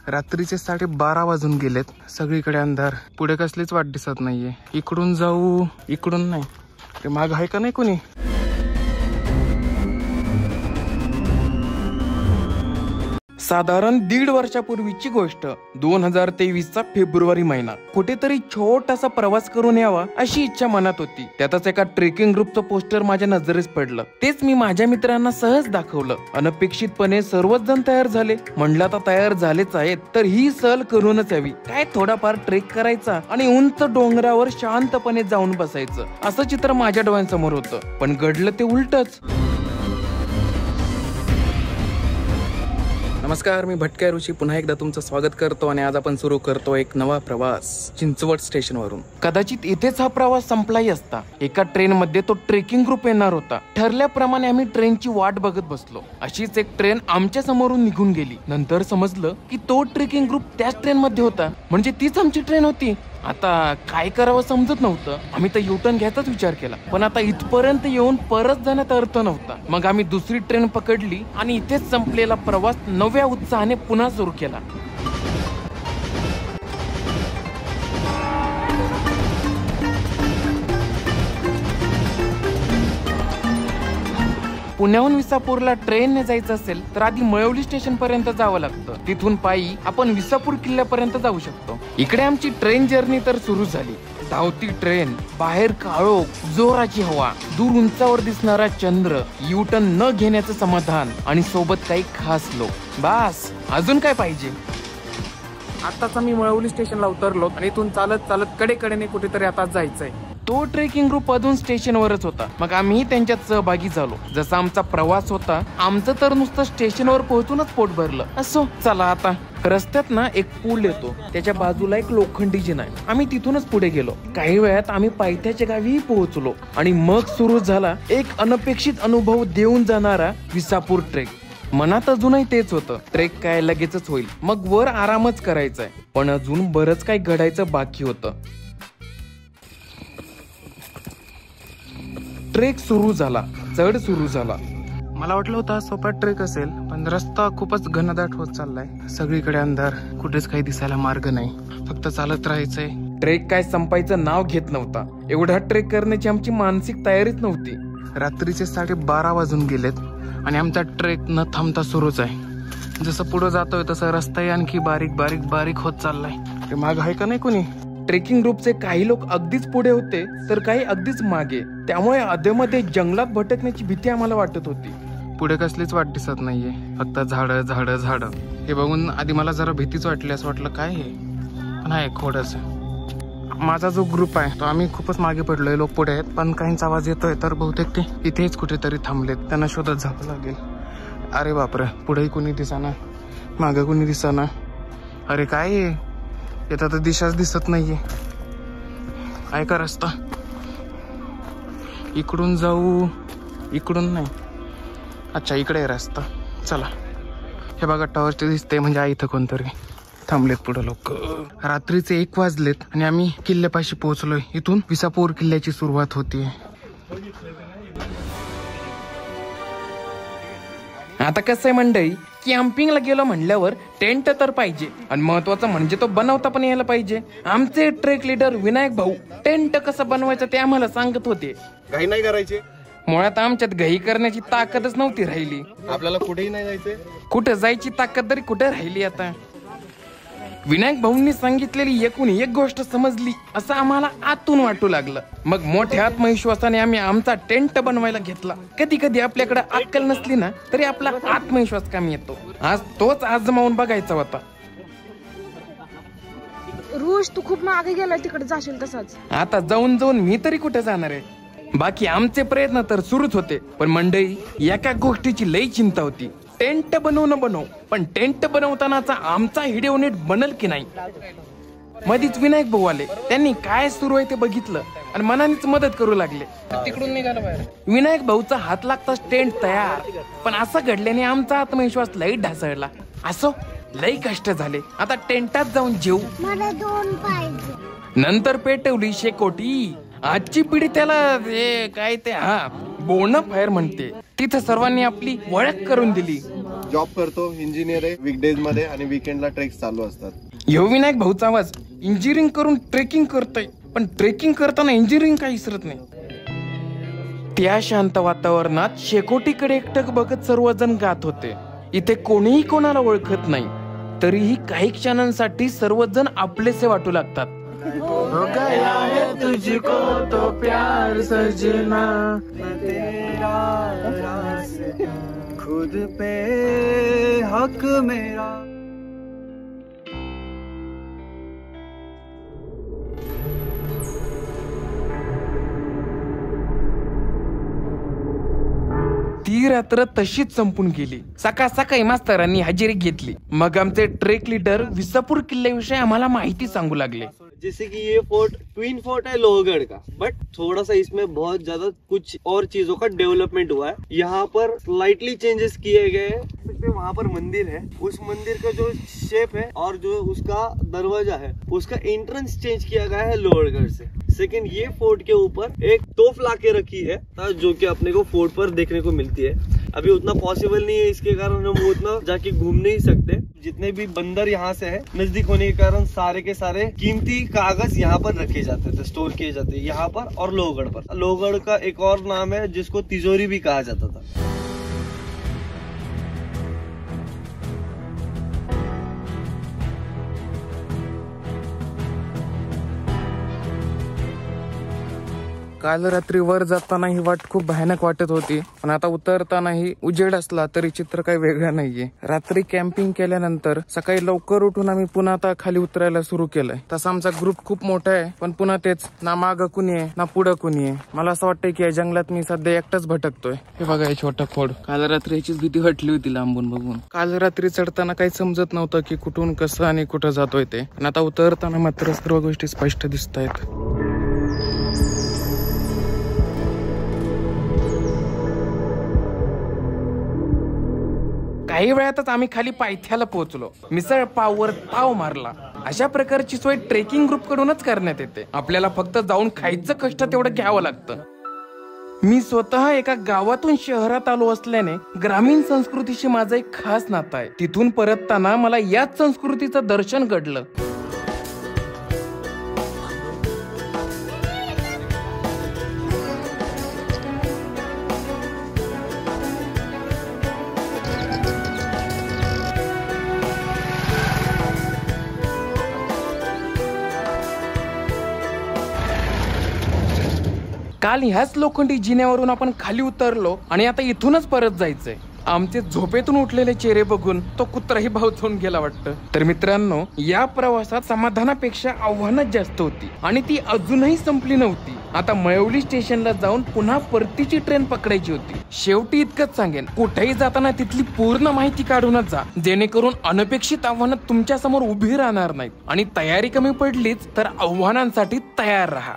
रात्रीचे 12:30 वाजून गेलेत. सगळीकडे अंधार, पुढे कसलीच वाट दिसत नाहीये. इकडून जाऊ, इकडून नाही. ते माग आहे का नाही कोणी? साधारण 1.5 वर्षापूर्वीची गोष्ट. 2023चा फेब्रुवारी महिना. कुठेतरी छोटासा प्रवास करून यावा अशी इच्छा मनात होती. त्यातच एका ट्रेकिंग ग्रुपचं पोस्टर माझ्या नजरेस पडलं. तेच मी माझ्या मित्रांना सहज दाखवलं. अनपेक्षितपणे सर्वच जण तयार झाले. म्हणलं आता तयार झालेच आहेत तर ही सहल करूनच यावी. काय थोडाफार ट्रेक करायचा आणि उंच डोंगरावर शांतपणे जाऊन बसायचं, असं चित्र माझ्या डोळ्यांसमोर होतं. पण घडलं ते उलटच. नमस्कार, मी भटक्या ऋषी पुन्हा एकदा तुमचं स्वागत करतो आणि आज आपण सुरू करतो एक नवा प्रवास चिंचवड स्टेशनवरून. कदाचित इथेच हा प्रवास संपलाही असता. एका ट्रेन मध्ये तो ट्रेकिंग ग्रुप येणार होता. ठरल्याप्रमाणे आम्ही ट्रेनची वाट बघत बसलो. अशीच एक ट्रेन आमच्या समोरून निघून गेली. नंतर समजलं की तो ट्रेकिंग ग्रुप त्याच ट्रेन मध्ये होता. म्हणजे तीच आमची ट्रेन होती. आता काय करावं समजत नव्हतं. आम्ही तर युटर्न घ्यायचाच विचार केला, पण आता इथपर्यंत येऊन परत जाण्यात अर्थ नव्हता. मग आम्ही दुसरी ट्रेन पकडली आणि इथेच संपलेला प्रवास नव्या उत्साहाने पुन्हा सुरू केला. पुण्याहून विसापूरला ट्रेनने जायचं असेल तर आधी मळवली स्टेशन पर्यंत जावं लागतं. तिथून पायी आपण विसापूर किल्ल्यापर्यंत जाऊ शकतो. इकडे आमची ट्रेन जर्नी तर सुरू झाली. धावती ट्रेन, बाहेर काळोख, जोराची हवा, दूर उंचावर दिसणारा चंद्र, युटर्न न घेण्याचं समाधान आणि सोबत काही खास लोक. बास, अजून काय पाहिजे? आताच मी मळवली स्टेशनला उतरलो आणि इथून चालत चालत कडेकडेने कुठेतरी आता जायचंय. तो ट्रेकिंग ग्रुप अजून स्टेशनवरच होता. मग आम्ही त्यांच्यात सहभागी झालो. जसा आमचा प्रवास होता, आमचं तर नुसतं स्टेशनवर पोहोचूनच पोट भरलं. असो, चला आता. रस्त्यात ना एक पूल येतो, त्याच्या बाजूला एक लोखंडी जिना आहे. आम्ही तिथूनच पुढे गेलो. काही वेळात आम्ही पायथ्याच्या गावी पोहोचलो आणि मग सुरू झाला एक अनपेक्षित अनुभव देऊन जाणारा विसापूर ट्रेक. मनात अजूनही तेच होतं, ट्रेक काय लगेचच होईल, मग वर आरामच करायचाय. पण अजून बरंच काही घडायचं बाकी होतं. ट्रेक सुरू झाला, चढ सुरू झाला. मला वाटलं होतं सोपा ट्रेक असेल, पण रस्ता खूपच घनदाट होत चाललाय. सगळीकडे अंधार, कुठेच काही दिसायला मार्ग नाही. फक्त चालत राहायचंय. ट्रेक काय संपायचं नाव घेत नव्हता. एवढा ट्रेक करण्याची आमची मानसिक तयारीच नव्हती. रात्रीचे 12:30 वाजून गेलेत आणि आमचा ट्रेक न थांबता सुरूच आहे. जसं पुढे जातोय तसं रस्ताही आणखी बारीक बारीक बारीक होत चाललाय. ते माग आहे का नाही कोणी? ट्रेकिंग ग्रुपचे काही लोक अगदीच पुढे होते तर काही अगदीच मागे. त्यामुळे अधेमध्ये जंगलात भटकण्याची भीती आम्हाला वाटत होती. पुढे कसलीच वाट दिसत नाहीये, फक्त झाडं झाडं झाडं. हे बघून आधी मला जरा भीतीच वाटली. असं वाटलं काय हे, पण आहे खोडच. माझा जो ग्रुप आहे तो आम्ही खूपच मागे पडलोय. लोक पुढे आहेत, पण काहींचा आवाज येतोय तर बहुतेक ते इथेच कुठेतरी थांबलेत. त्यांना शोधत जावं लागेल. अरे बापरे, पुढेही कोणी दिसाना, मागे कोणी दिसाना. अरे काय आहे, येतात तर दिशाच दिसत नाहीये. आहे का रस्ता? इकडून जाऊ, इकडून नाही. अच्छा, इकडे आहे रस्ता. चला. हे बघा, टॉर्च दिसते, म्हणजे आहे इथं कोणतरी. थांबलेत पुढे लोक. रात्रीचे 1 वाजलेत आणि आम्ही किल्ल्यापाशी पोहोचलोय. इथून विसापूर किल्ल्याची सुरुवात होती. आता कसं आहे मंडळी, कॅम्पिंगला गेलो म्हणल्यावर टेंट तर पाहिजे आणि महत्वाचं म्हणजे तो बनवता पण यायला पाहिजे. आमचे ट्रेक लीडर विनायक भाऊ टेंट कसं बनवायचं ते आम्हाला सांगत होते. घाई नाही करायचे. मुळात आमच्यात घाई करण्याची ताकदच नव्हती राहिली. आपल्याला कुठेही नाही जायचंय. कुठं जायची ताकद तरी कुठे राहिली आता. विनायक भाऊंनी सांगितलेली एकूण एक गोष्ट समजली असं आम्हाला आतून वाटू लागलं. मग मोठ्या आत्मविश्वासाने आम्ही आमचा टेंट बनवायला घेतला. कधी कधी आपल्याकडे अक्कल नसली ना तरी आपला आत्मविश्वास कमी येतो. आज तोच आजमावून बघायचा होता. रोज तू खूप मागे गेला, तिकडे जाशील तसाच. आता जाऊन जाऊन मी तरी कुठे जाणार आहे. बाकी आमचे प्रयत्न तर सुरूच होते, पण मंडळी एका गोष्टीची लई चिंता होती. टेंट बनव, पण टेंट बनवतानाचा आमचा व्हिडिओ नीट बनल की नाही. मधीच विनायक भाऊ आले. त्यांनी काय सुरू आहे ते बघितलं आणि मनानेच मदत करू लागले. तिकडून निघाला बाहेर. विनायक भाऊचा हात लागताच टेंट तयार. पण असं घडल्याने आमचा आत्मविश्वास लई ढासळला. असो, लई कष्ट झाले. आता टेंटात जाऊन जेऊ. मला 2 पाहिजे. नंतर पेटवली शेकोटी. आजची पिढी त्याला काय ते बोनफायर म्हणते. तिथं सर्वांनी आपली ओळख करून दिली. जॉब करतो, इंजिनियर आहे. वीकडेज मध्ये आणि वीकेंडला ट्रेक्स चालू असतात. यो विनायक भाऊचा आवाज. इंजिनिअरिंग करून ट्रेकिंग करतोय, पण ट्रेकिंग करताना इंजिनिअरिंग काही विसरत नाही. त्या शांत वातावरणात शेकोटीकडे एकटक बघत सर्वजण गात होते. इथे कोणीही कोणाला ओळखत नाही, तरीही काही क्षणांसाठी सर्वजण आपलेसे वाटू लागतात. हो गया है तुझको तो प्यार सजना, तेरा रास्ता खुद पे हक मेरा. ती रात्र तशीच संपून गेली. सकाळी मास्तरांनी हजेरी घेतली. मग आमचे ट्रेक लीडर विसापूर किल्ल्याविषयी आम्हाला माहिती सांगू लागले. जैसे कि ये फोर्ट ट्विन फोर्ट है लोहगढ़ का, बट थोड़ा सा इसमें बहुत ज्यादा कुछ और चीजों का डेवलपमेंट हुआ है. यहाँ पर स्लाइटली चेंजेस किए गए हैं. वहाँ पर मंदिर है, उस मंदिर का जो शेप है और जो उसका दरवाजा है उसका एंट्रेंस चेंज किया गया है लोहगढ़ से. सेकंड, ये फोर्ट के ऊपर एक तोफ लाके रखी है जो कि अपने को फोर्ट पर देखने को मिलती है. अभी उतना पॉसिबल नहीं है, इसके कारण हम उतना जाके घूम नहीं सकते. जितने भी बंदर यहाँ से है नजदीक होने के कारण सारे के सारे कीमती कागज यहाँ पर रखे जाते थे, स्टोर किए जाते हैं यहाँ पर और लोहगढ़ पर. लोहगढ़ का एक और नाम है जिसको तिजोरी भी कहा जाता था. काल रात्री वर जाताना ही वाट खूप भयानक वाटत होती, पण आता उतरतानाही उजेड असला तरी चित्र काही वेगळं नाहीये. रात्री कॅम्पिंग केल्यानंतर सकाळी लवकर उठून आम्ही पुन्हा आता खाली उतरायला सुरू केलंय. तसा आमचा ग्रुप खूप मोठा आहे, पण पुन्हा तेच, ना मागं कुणी आहे ना पुढं कुणी आहे. मला असं वाटतंय की या जंगलात मी सध्या एकटाच भटकतोय. हे बघा हे छोटं खोड. काल रात्री याचीच भीती वाटली होती लांबून बघून. काल रात्री चढताना काही समजत नव्हतं की कुठून कसं आणि कुठं जातोय ते, पण आता उतरताना मात्र सर्व गोष्टी स्पष्ट दिसत आहेत. काही वेळातच आम्ही खाली पायथ्याला पोहोचलो. मिसळ पाववर ताव मारला. अशा प्रकारची सोय ट्रेकिंग ग्रुप कडूनच करण्यात येते. आपल्याला फक्त जाऊन खायचं कष्ट तेवढं घ्यावं लागतं. मी स्वतः एका गावातून शहरात आलो असल्याने ग्रामीण संस्कृतीशी माझं एक खास नातं आहे. तिथून परतताना मला याच संस्कृतीचं दर्शन घडलं. काल ह्याच लोखंडी जिन्यावरून आपण खाली उतरलो आणि आता इथूनच परत जायचंय. आमचे झोपेतून उठलेले चेहरे बघून तो कुत्राही भावतून गेला वाटतं. तर मित्रांनो, या प्रवासात समाधानापेक्षा आव्हानच जास्त होती आणि ती अजूनही संपली नव्हती. आता मळवली स्टेशनला जाऊन पुन्हा परतीची ट्रेन पकडायची होती. शेवटी इतकंच सांगेन, कुठेही जाताना तिथली पूर्ण माहिती काढूनच जा, जेणेकरून अनपेक्षित आव्हानं तुमच्या समोर उभी राहणार नाहीत. आणि तयारी कमी पडलीच तर आव्हानांसाठी तयार राहा.